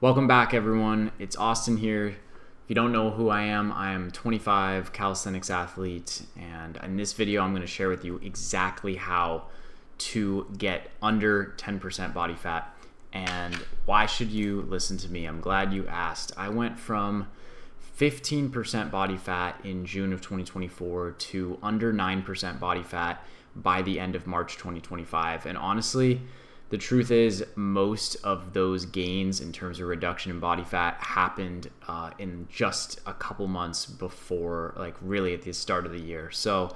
Welcome back, everyone. It's Austin here. If you don't know who I am 25, calisthenics athlete, and in this video I'm going to share with you exactly how to get under 10% body fat and why should you listen to me. I'm glad you asked. I went from 15% body fat in June of 2024 to under 9% body fat by the end of March 2025, and honestly, the truth is, most of those gains in terms of reduction in body fat happened in just a couple months before, like really at the start of the year. So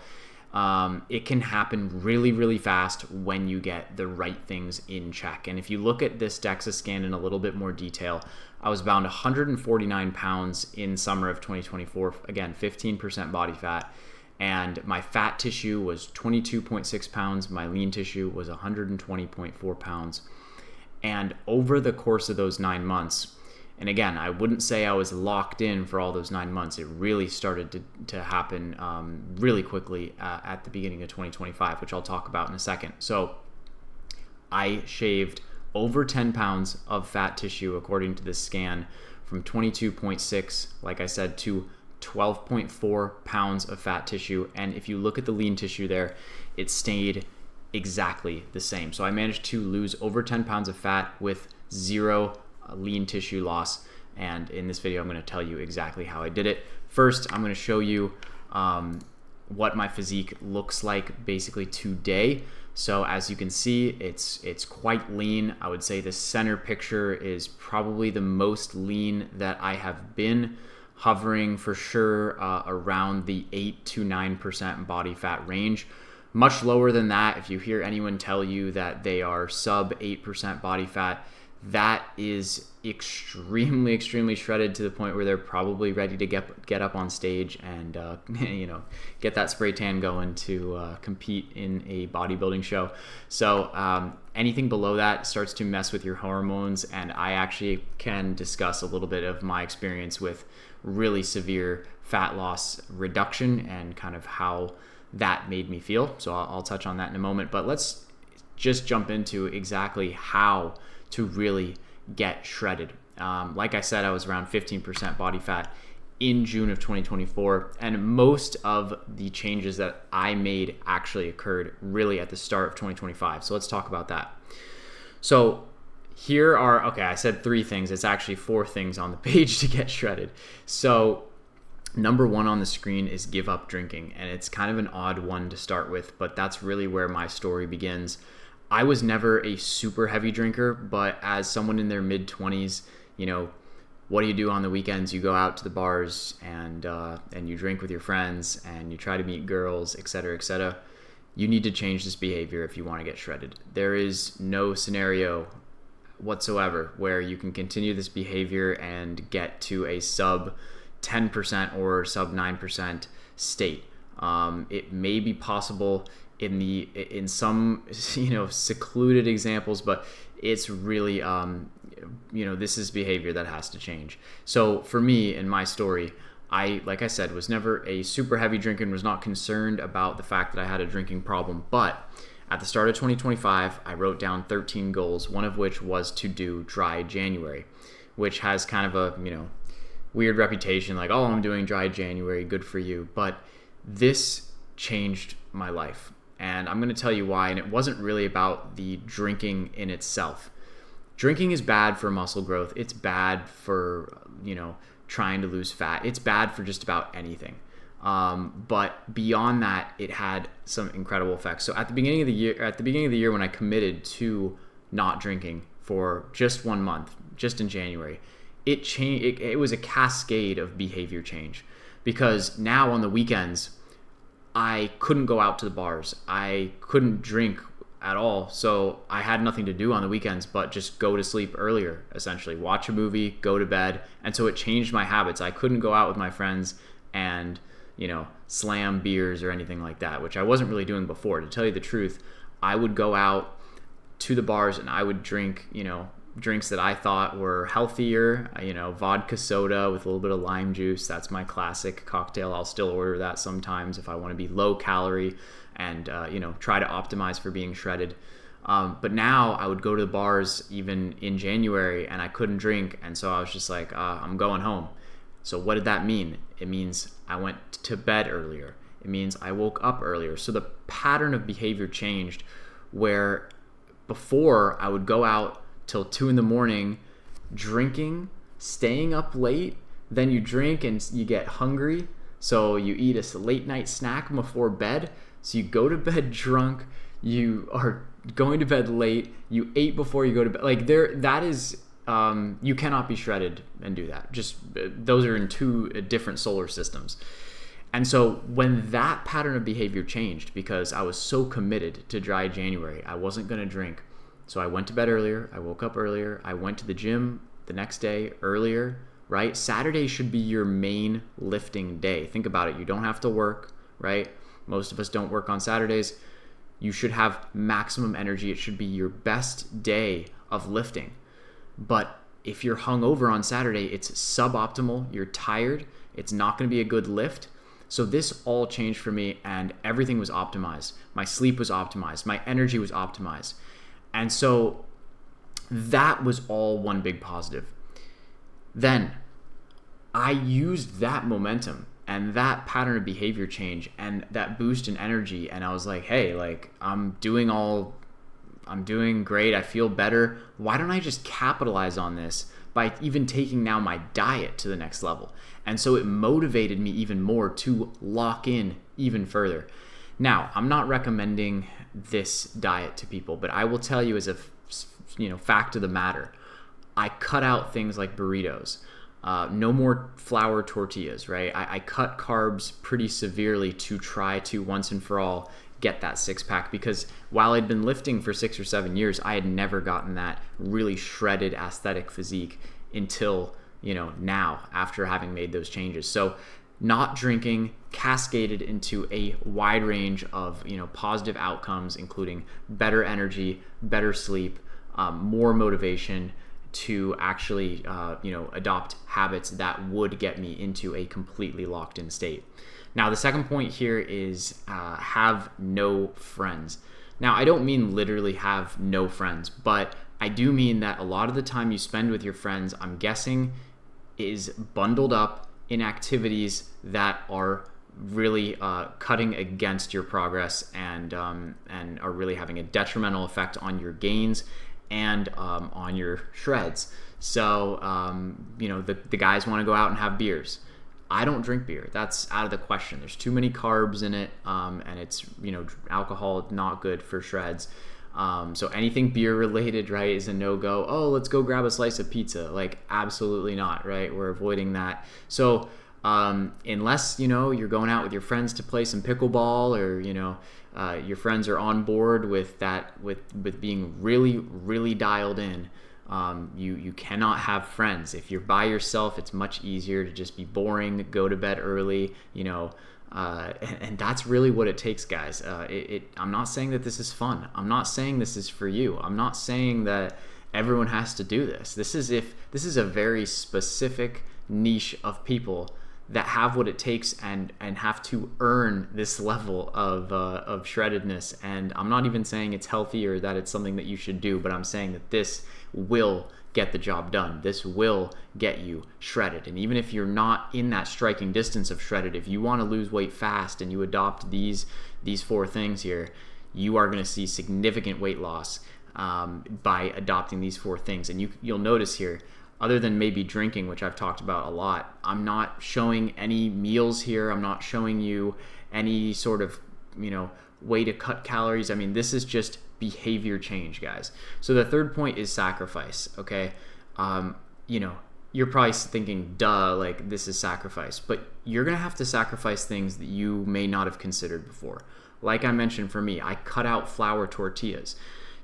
it can happen really, really fast when you get the right things in check. And if you look at this DEXA scan in a little bit more detail, I was bound 149 pounds in summer of 2024, again, 15% body fat. And my fat tissue was 22.6 pounds. My lean tissue was 120.4 pounds. And over the course of those 9 months, and again, I wouldn't say I was locked in for all those 9 months. It really started to happen really quickly at the beginning of 2025, which I'll talk about in a second. So I shaved over 10 pounds of fat tissue, according to this scan, from 22.6, like I said, to 12.4 pounds of fat tissue. And if you look at the lean tissue there, it stayed exactly the same. So I managed to lose over 10 pounds of fat with zero lean tissue loss. And in this video, I'm going to tell you exactly how I did it. First, I'm going to show you what my physique looks like basically today. So as you can see, it's quite lean. I would say the center picture is probably the most lean that I have been, hovering for sure around the 8 to 9% body fat range. Much lower than that. If you hear anyone tell you that they are sub 8% body fat, that is extremely shredded to the point where they're probably ready to get up on stage and get that spray tan going to compete in a bodybuilding show. So anything below that starts to mess with your hormones, and I actually can discuss a little bit of my experience with really severe fat loss reduction and kind of how that made me feel. So I'll touch on that in a moment, but let's just jump into exactly how to really get shredded. Like I said, I was around 15% body fat in June of 2024, and most of the changes that I made actually occurred really at the start of 2025. So let's talk about that. So here are, okay, I said 3 things. It's actually 4 things on the page to get shredded. So number 1 on the screen is give up drinking. And it's kind of an odd one to start with, but that's really where my story begins. I was never a super heavy drinker, but as someone in their mid-20s, what do you do on the weekends? You go out to the bars and you drink with your friends and you try to meet girls, et cetera, et cetera. You need to change this behavior if you want to get shredded. There is no scenario whatsoever where you can continue this behavior and get to a sub 10% or sub 9% state. It may be possible in some secluded examples, but it's really this is behavior that has to change. So for me, in my story, like I said, was never a super heavy drinker and was not concerned about the fact that I had a drinking problem. But at the start of 2025, I wrote down 13 goals, one of which was to do dry January, which has kind of a, weird reputation, like, oh, I'm doing dry January, good for you. But this changed my life, and I'm going to tell you why. And it wasn't really about the drinking in itself. Drinking is bad for muscle growth. It's bad for, trying to lose fat. It's bad for just about anything. But beyond that, it had some incredible effects. So at the beginning of the year, when I committed to not drinking for just 1 month, just in January, it changed. It was a cascade of behavior change, because now on the weekends, I couldn't go out to the bars. I couldn't drink at all. So I had nothing to do on the weekends but just go to sleep earlier, essentially watch a movie, go to bed. And so it changed my habits. I couldn't go out with my friends and slam beers or anything like that, which I wasn't really doing before. To tell you the truth, I would go out to the bars and I would drink, drinks that I thought were healthier, vodka soda with a little bit of lime juice. That's my classic cocktail. I'll still order that sometimes if I want to be low calorie and, try to optimize for being shredded. But now I would go to the bars even in January and I couldn't drink. And so I was just like, I'm going home. So what did that mean? It means I went to bed earlier. It means I woke up earlier. So the pattern of behavior changed, where before I would go out till 2 a.m, drinking, staying up late, then you drink and you get hungry. So you eat a late night snack before bed. So you go to bed drunk, you are going to bed late, you ate before you go to bed. Like that is, you cannot be shredded and do that. Just those are in two different solar systems. And so when that pattern of behavior changed, because I was so committed to dry January, I wasn't going to drink. So I went to bed earlier, I woke up earlier, I went to the gym the next day earlier, right? Saturday should be your main lifting day. Think about it. You don't have to work, right? Most of us don't work on Saturdays. You should have maximum energy. It should be your best day of lifting. But if you're hungover on Saturday, it's suboptimal. You're tired. It's not going to be a good lift. So this all changed for me, and everything was optimized. My sleep was optimized. My energy was optimized. And so that was all one big positive. Then I used that momentum and that pattern of behavior change and that boost in energy, and I was like, hey, like I'm doing great. I feel better. Why don't I just capitalize on this by even taking now my diet to the next level? And so it motivated me even more to lock in even further. Now, I'm not recommending this diet to people, but I will tell you as a fact of the matter, I cut out things like burritos. No more flour tortillas, right? I cut carbs pretty severely to try to once and for all get that six-pack, because while I'd been lifting for 6 or 7 years, I had never gotten that really shredded aesthetic physique until now, after having made those changes. So not drinking cascaded into a wide range of positive outcomes, including better energy, better sleep, more motivation to actually adopt habits that would get me into a completely locked in state. Now, the second point here is have no friends. Now, I don't mean literally have no friends, but I do mean that a lot of the time you spend with your friends, I'm guessing, is bundled up in activities that are really cutting against your progress and are really having a detrimental effect on your gains and on your shreds. So the guys want to go out and have beers. I don't drink beer. That's out of the question. There's too many carbs in it, and it's alcohol not good for shreds. So anything beer related, right, is a no-go. Oh, let's go grab a slice of pizza. Like, absolutely not, right? We're avoiding that. So unless you're going out with your friends to play some pickleball, or your friends are on board with that, with being really, really dialed in, you cannot have friends. If you're by yourself, it's much easier to just be boring, go to bed early, and that's really what it takes, guys. I'm not saying that this is fun. I'm not saying this is for you. I'm not saying that everyone has to do this. This is a very specific niche of people that have what it takes and have to earn this level of shreddedness. And I'm not even saying it's healthy or that it's something that you should do, but I'm saying that this will get the job done. This will get you shredded. And even if you're not in that striking distance of shredded, if you want to lose weight fast and you adopt these 4 things here, you are going to see significant weight loss by adopting these 4 things. And you'll notice here, other than maybe drinking, which I've talked about a lot, I'm not showing any meals here. I'm not showing you any sort of way to cut calories. I mean, this is just behavior change, guys. So the third point is sacrifice. Okay, you're probably thinking, duh, like this is sacrifice, but you're gonna have to sacrifice things that you may not have considered before. Like I mentioned, for me, I cut out flour tortillas.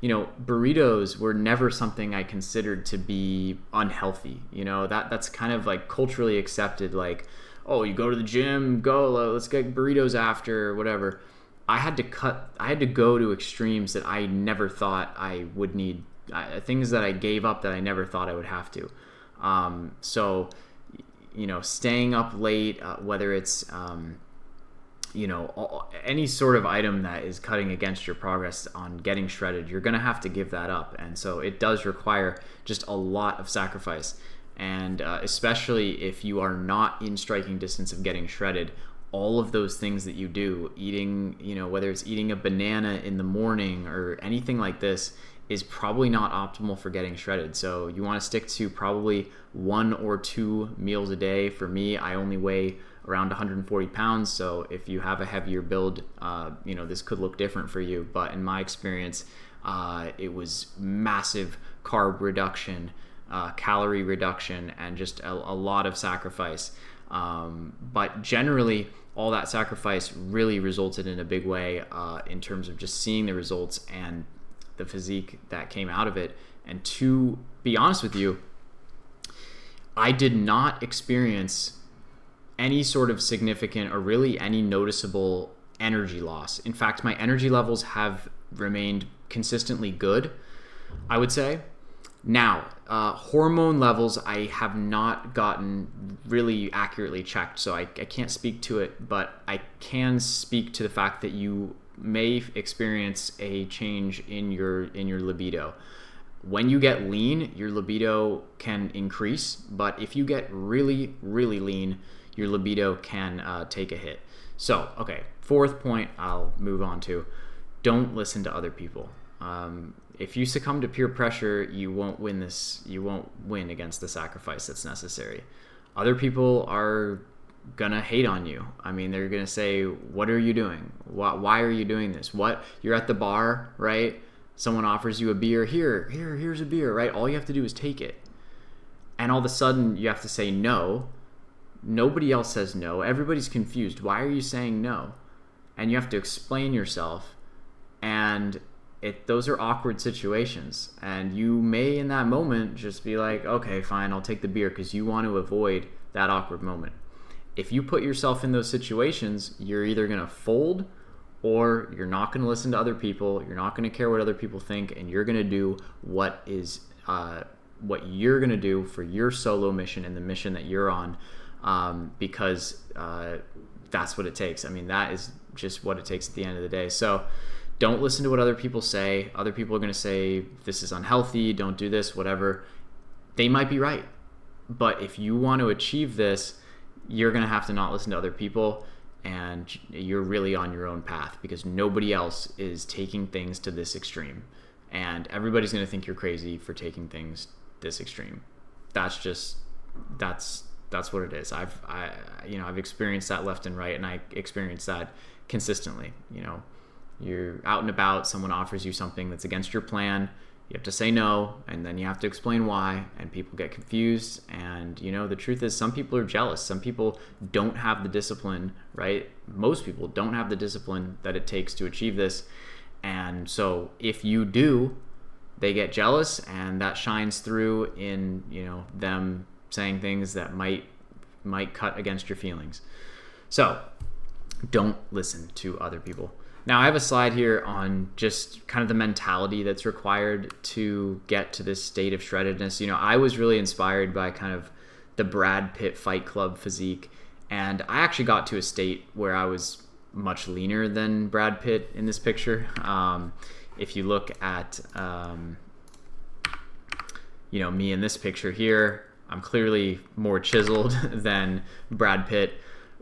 Burritos were never something I considered to be unhealthy. That's kind of like culturally accepted, like, oh, you go to the gym, let's get burritos after, whatever. I had to go to extremes that I never thought I would need, things that I gave up that I never thought I would have to. So staying up late, whether it's any sort of item that is cutting against your progress on getting shredded, you're going to have to give that up. And so it does require just a lot of sacrifice. And especially if you are not in striking distance of getting shredded, all of those things that you do, eating, whether it's eating a banana in the morning or anything like this, is probably not optimal for getting shredded. So you want to stick to probably 1 or 2 meals a day. For me, I only weigh around 140 pounds. So if you have a heavier build, this could look different for you. But in my experience, it was massive carb reduction, calorie reduction, and just a lot of sacrifice. But generally, all that sacrifice really resulted in a big way in terms of just seeing the results and the physique that came out of it. And to be honest with you, I did not experience any sort of significant or really any noticeable energy loss. In fact, my energy levels have remained consistently good, I would say. Now, hormone levels I have not gotten really accurately checked, so I can't speak to it, but I can speak to the fact that you may experience a change in your libido. When you get lean, your libido can increase, but if you get really, really lean, your libido can take a hit. So, okay, 4th point I'll move on to: don't listen to other people. If you succumb to peer pressure, you won't win this. You won't win against the sacrifice that's necessary. Other people are gonna hate on you. I mean, they're gonna say, "What are you doing? Why are you doing this? What? You're at the bar, right? Someone offers you a beer. Here's a beer, right? All you have to do is take it." And all of a sudden, you have to say no. Nobody else says no. Everybody's confused. Why are you saying no? And you have to explain yourself. And those are awkward situations. And you may, in that moment, just be like, okay, fine, I'll take the beer, because you want to avoid that awkward moment. If you put yourself in those situations, you're either going to fold, or you're not going to listen to other people. You're not going to care what other people think, and you're going to do what you're going to do for your solo mission and the mission that you're on, because that's what it takes. I mean, that is just what it takes at the end of the day. So don't listen to what other people say. Other people are going to say, this is unhealthy, don't do this, whatever. They might be right. But if you want to achieve this, you're going to have to not listen to other people, and you're really on your own path, because nobody else is taking things to this extreme. And everybody's going to think you're crazy for taking things this extreme. That's what it is. I've experienced that left and right, and I experience that consistently. You're out and about, someone offers you something that's against your plan, you have to say no, and then you have to explain why, and people get confused. And the truth is, some people are jealous. Some people don't have the discipline, right? Most people don't have the discipline that it takes to achieve this. And so if you do, they get jealous, and that shines through in them saying things that might cut against your feelings. So don't listen to other people. Now, I have a slide here on just kind of the mentality that's required to get to this state of shreddedness. I was really inspired by kind of the Brad Pitt Fight Club physique, and I actually got to a state where I was much leaner than Brad Pitt in this picture. If you look at me in this picture here, I'm clearly more chiseled than Brad Pitt.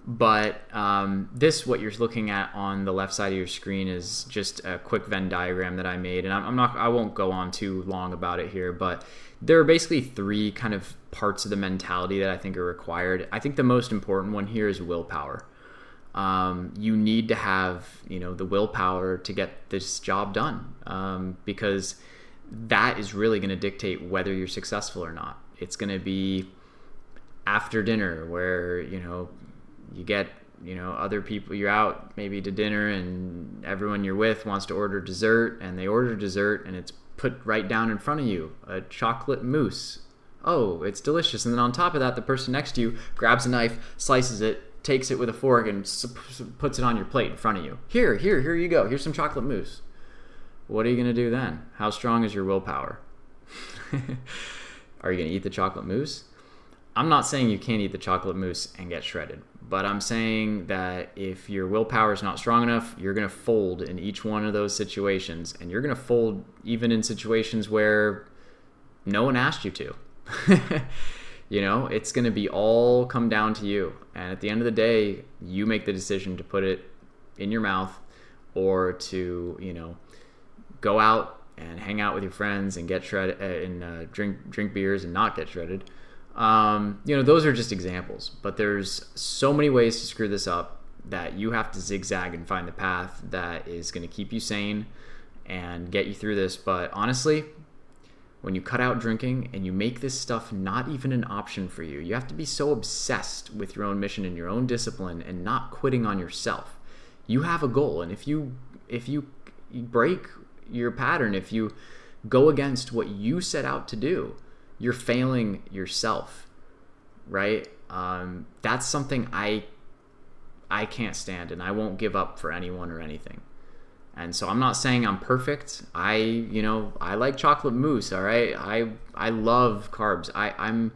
But what you're looking at on the left side of your screen is just a quick Venn diagram that I made, and I won't go on too long about it here, but there are basically 3 kind of parts of the mentality that I think are required. I think the most important one here is willpower. You need to have the willpower to get this job done, because that is really going to dictate whether you're successful or not. It's going to be after dinner where you get other people, you're out maybe to dinner, and everyone you're with wants to order dessert, and they order dessert, and it's put right down in front of you, a chocolate mousse. Oh, it's delicious. And then on top of that, the person next to you grabs a knife, slices it, takes it with a fork, and puts it on your plate in front of you. Here you go. Here's some chocolate mousse. What are you going to do then? How strong is your willpower? Are you going to eat the chocolate mousse? I'm not saying you can't eat the chocolate mousse and get shredded, but I'm saying that if your willpower is not strong enough, you're going to fold in each one of those situations, and you're going to fold even in situations where no one asked you to. You know, it's going to be all come down to you. And at the end of the day, you make the decision to put it in your mouth or to, you know, go out and hang out with your friends and get shredded and drink beers and not get shredded. You know, those are just examples, but there's so many ways to screw this up that you have to zigzag and find the path that is going to keep you sane and get you through this. But honestly, when you cut out drinking and you make this stuff not even an option for you, you have to be so obsessed with your own mission and your own discipline and not quitting on yourself. You have a goal, and if you break your pattern, if you go against what you set out to do, you're failing yourself, right? That's something I can't stand, and I won't give up for anyone or anything. And so I'm not saying I'm perfect. I like chocolate mousse, all right? I love carbs. I'm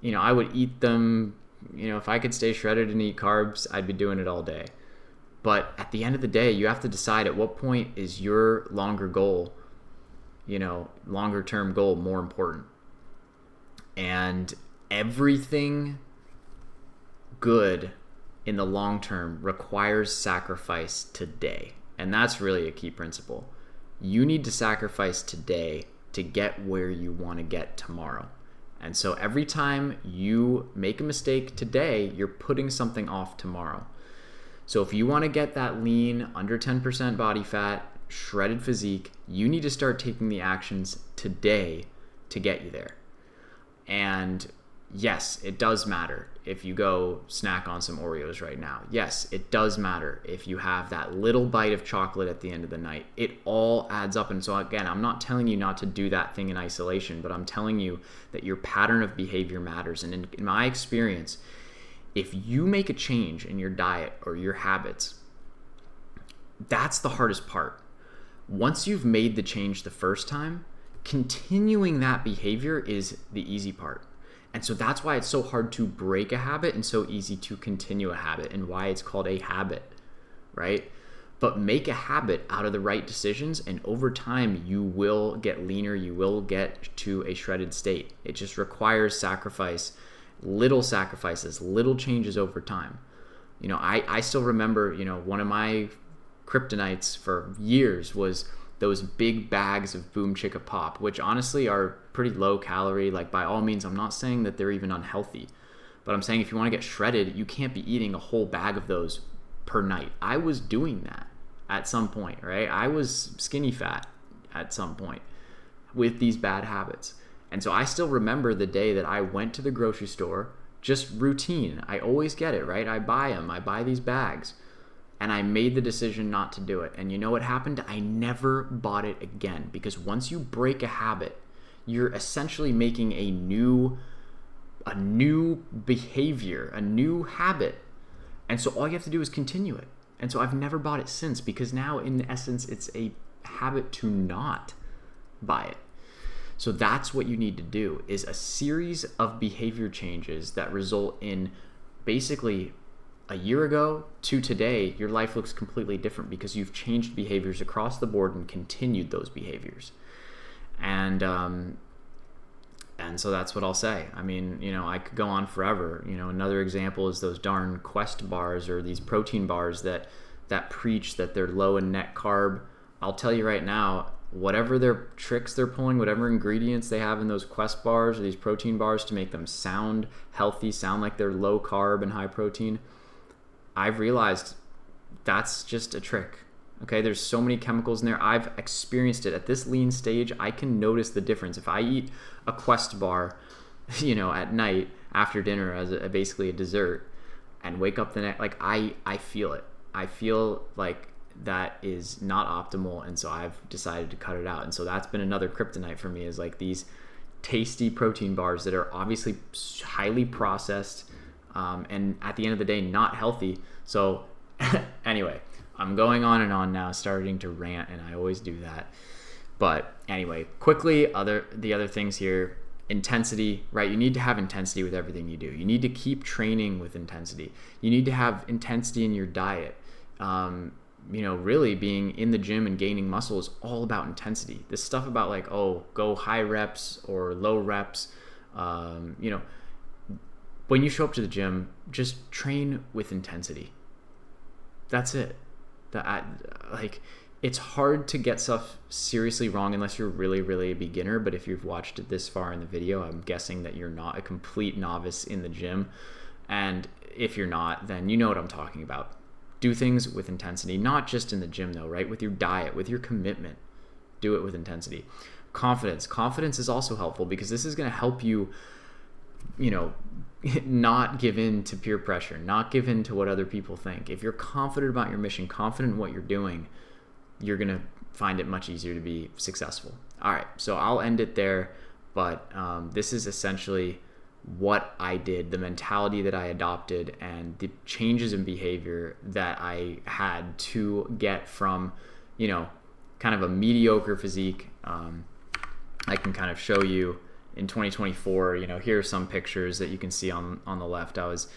I would eat them, if I could stay shredded and eat carbs, I'd be doing it all day. But at the end of the day, you have to decide at what point is your longer term goal more important. And everything good in the long term requires sacrifice today. And that's really a key principle. You need to sacrifice today to get where you want to get tomorrow. And so every time you make a mistake today, you're putting something off tomorrow. So if you want to get that lean, under 10% body fat, shredded physique, you need to start taking the actions today to get you there. And yes, it does matter if you go snack on some Oreos right now. Yes, it does matter if you have that little bite of chocolate at the end of the night. It all adds up. And so again, I'm not telling you not to do that thing in isolation, but I'm telling you that your pattern of behavior matters. And in my experience, if you make a change in your diet or your habits, that's the hardest part. Once you've made the change the first time, continuing that behavior is the easy part. And so that's why it's so hard to break a habit and so easy to continue a habit, and why it's called a habit, right? But make a habit out of the right decisions, and over time you will get leaner, you will get to a shredded state. It just requires sacrifice, little sacrifices, little changes over time. I still remember, one of my kryptonites for years was those big bags of Boom Chicka Pop, which honestly are pretty low calorie. Like, by all means, I'm not saying that they're even unhealthy, but I'm saying if you want to get shredded, you can't be eating a whole bag of those per night. I was doing that at some point, right? I was skinny fat at some point with these bad habits. And so I still remember the day that I went to the grocery store, just routine. I always get it, right? I buy these bags. And I made the decision not to do it. And you know what happened? I never bought it again. Because once you break a habit, you're essentially making a new behavior, a new habit. And so all you have to do is continue it. And so I've never bought it since, because now in essence, it's a habit to not buy it. So that's what you need to do, is a series of behavior changes that result in basically a year ago to today, your life looks completely different because you've changed behaviors across the board and continued those behaviors. And so that's what I'll say. I mean, I could go on forever. Another example is those darn Quest bars, or these protein bars that preach that they're low in net carb. I'll tell you right now, whatever their tricks they're pulling, whatever ingredients they have in those Quest bars or these protein bars to make them sound healthy, sound like they're low carb and high protein, I've realized that's just a trick. Okay, there's so many chemicals in there. I've experienced it at this lean stage. I can notice the difference. If I eat a Quest bar, at night after dinner as basically a dessert, and wake up the next, I feel it. I feel like that is not optimal, and so I've decided to cut it out. And so that's been another kryptonite for me, is like these tasty protein bars that are obviously highly processed, and at the end of the day, not healthy. So anyway, I'm going on and on now, starting to rant, and I always do that. But anyway, quickly, the other things here, intensity, right? You need to have intensity with everything you do. You need to keep training with intensity. You need to have intensity in your diet. Really being in the gym and gaining muscle is all about intensity. This stuff about like, oh, go high reps or low reps, when you show up to the gym, just train with intensity. That's it. It's hard to get stuff seriously wrong unless you're really, really a beginner. But if you've watched it this far in the video, I'm guessing that you're not a complete novice in the gym. And if you're not, then you know what I'm talking about. Do things with intensity, not just in the gym though, right? With your diet, with your commitment. Do it with intensity. Confidence. Confidence is also helpful because this is going to help you, not give in to peer pressure, not give in to what other people think. If you're confident about your mission, confident in what you're doing, you're going to find it much easier to be successful. All right, so I'll end it there, but this is essentially what I did, the mentality that I adopted, and the changes in behavior that I had to get from, kind of a mediocre physique. I can kind of show you in 2024, here are some pictures that you can see on the left. I was,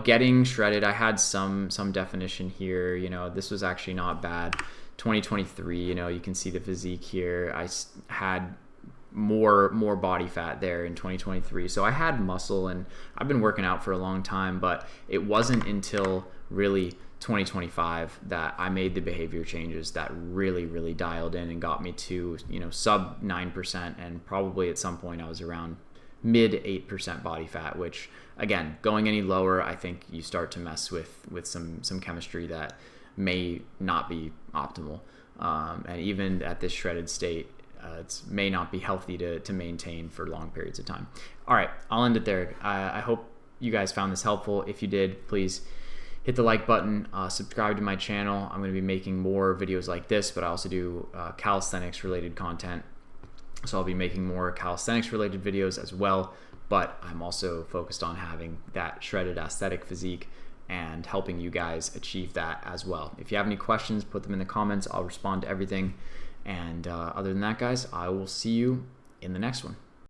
getting shredded. I had some definition here. This was actually not bad. 2023, you can see the physique here. I had more body fat there in 2023. So I had muscle and I've been working out for a long time, but it wasn't until really 2025 that I made the behavior changes that really, really dialed in and got me to, sub 9%. And probably at some point I was around mid 8% body fat, which again, going any lower, I think you start to mess with some chemistry that may not be optimal. And even at this shredded state, it may not be healthy to maintain for long periods of time. All right, I'll end it there. I hope you guys found this helpful. If you did, please hit the like button, subscribe to my channel. I'm going to be making more videos like this, but I also do calisthenics related content. So I'll be making more calisthenics related videos as well, but I'm also focused on having that shredded aesthetic physique and helping you guys achieve that as well. If you have any questions, put them in the comments. I'll respond to everything. And other than that, guys, I will see you in the next one.